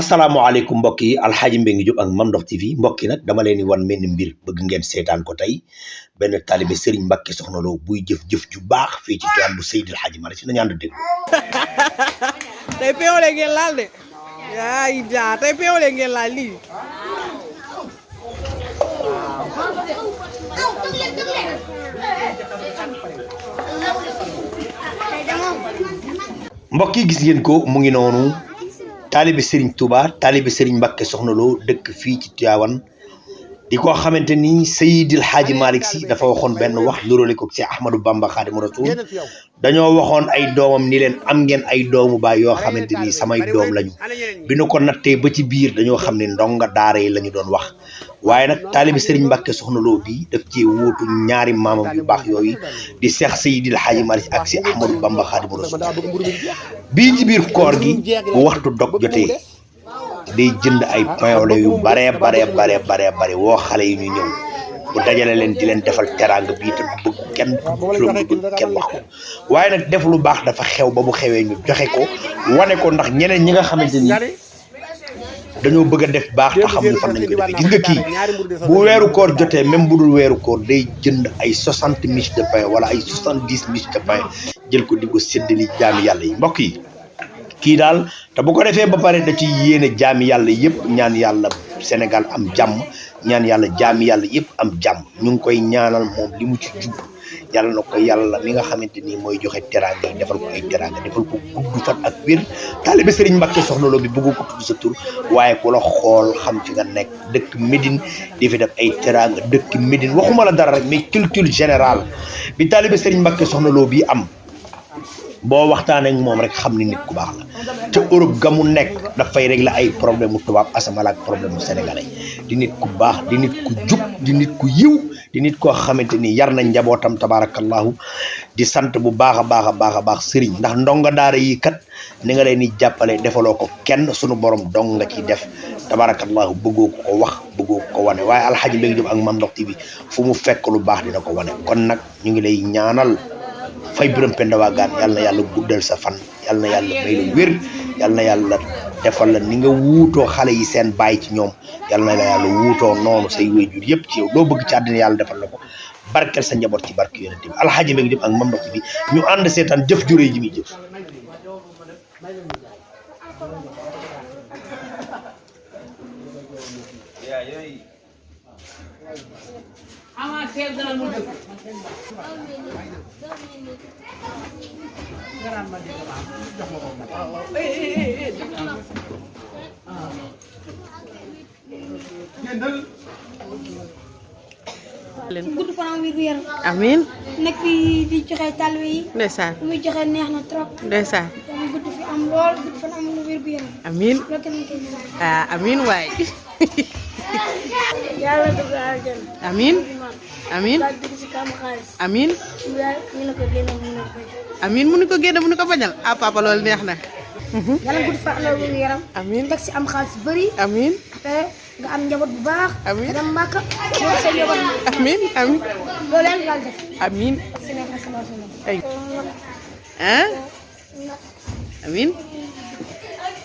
asalaamaaleykum mbokk yi Alxaaji Mbengue Diop ak Mame Ndokh TV mbokk yi nag dama leen di wan mel ni mbir bëgg ngeen seetaan ko tey benn taalibe Serigne Mbacke Soxna Lo buy jëf-jëf ju baax fii ci Tiwaawan bu Seydil Hadji Malick Sy nañu ànd déglu. tey peewle ngeen laal de yaay jaa tey peewle ngeen laal lii. mbokk yi gis ngeen ko mu ngi noonu. taalibe Serigne Touba taalibe Serigne Mbacke Soxna Lo dëkk fii ci Tiwaawan di ko xamante ni Seydil Hadji Malick Sy dafa waxoon benn wax nuróole ko ci Ahmadou Bamba Khadimu Rasul dañoo waxoon ay doomam ni leen am ngeen ay doomu baay yoo xamante ni samay doom lañu bi nu ko nattee ba ci biir dañoo xam ne ndonga daara yi la ñu doon wax waaye nag taalibe Serigne Mbacke Soxna Lo bi daf cee wóotu ñaari maamam yu baax yooyu di Cheikh Seydil Hadji Malick ak si Ahmadou Bamba Khadimu Rasul bii ci biir koor gi bu waxtu dog jotee day jënd ay payoole yu bare woo xale yi ñu ñëw bu dajale leen di leen defal teraanga bii te du bëgg kenn kenn wax ko waaye nag def lu baax dafa xew ba bu xewee ñu joxe ko wane ko ndax ñeneen ñi nga xamante ni dañoo bëgg a def baax te xamuñu fan nañ ko defee gis nga kii bu weeru koor jotee même bu dul weeru koor day jënd ay 60 miches de pain wala ay 70 miches de pain jël ko di ko séddali jaami yàlla yi mbokk yi kii daal te bu ko defee ba pare da ci yéene jaami yàlla yëpp ñaan yàlla Sénégal am jàmm ñaan yàlla jaami yàlla yëpp am jàmm ñu ngi koy ñaanal moom li mu ci jub yàlla na ko yàlla mi nga xamante ni mooy joxe teraanga yi defal ko ay teraanga defal ko gudd fan ak wér taalibe Serigne Mbacke Soxna Lo bi bëggu ko tudd sa tur waaye ku la xool xam ci nga nekk dëkk Médine di fi def ay teraanga dëkk Médine waxuma la dara rek mais culture générale bi taalibe Serigne Mbacke Soxna Lo bi am boo waxtaanee ak moom rek xam ni nit ku baax la te Europe ga mu nekk dafay régler ay problème mu tubaab asamala ak problème mu sénégalais di nit ku baax di nit ku jub di nit ku yiw di nit koo xamante ni yar nañ njabootam tabarakallahu di sant bu baax a baax sëriñ ndax ndonga daara yi kat ni nga leen di jàppale defaloo ko kenn sunu borom dong nga ciy def tabarakallahu bëggoo ko wax bëggoo ko wane waaye Alxaaji Mbengue Diop ak Mame Ndokh TV fu mu fekk lu baax dina ko wane kon nag ñu ngi lay ñaanal fay Birame Penda Wagan yàlla na yàlla guddal sa fan yàlla na yàlla may la wér yàlla na yàlla defal la ni nga wuutoo xale yi seen bàyyi ci ñoom yàlla na la yàlla wuutoo noonu say wéyjur yëpp ci yow loo bëgg ci àddina yàlla defal la ko barkeel sa njaboot ci barke yonent bi Alxaaji Mbengue Diop ak Mame Ndokh bi ñu ànd seetaan jëf juré ji muy jëf gudd fan ak wér gu yaram. amiin. nekk fi di joxe talwe yi. ndeysaan. muy joxe neex na trop. ndeysaan. mu gudd fi am lool gudd fan am wér gu yaram. amiin. loolu kenn koy ñaan. ah amiin waay. yàlla dugg aljana. amiin. amiin. daal dugg si kàmm xaalis. amiin. ñu ne ko génne mu ne ko bañ. amiin mu ni ko génne mu ni ko bañal ah papa loolu neex na. yàlla gudd fan ak wér gu yaram. amiin. teg si am xaalis bëri. amiin. te nga am njaboot bu baax. amiin. nga dem Màkka. loolu sa njaboot. amiin amiin. loolu yàlla yàlla def. amiin. Sénégal sama ay ah amiin.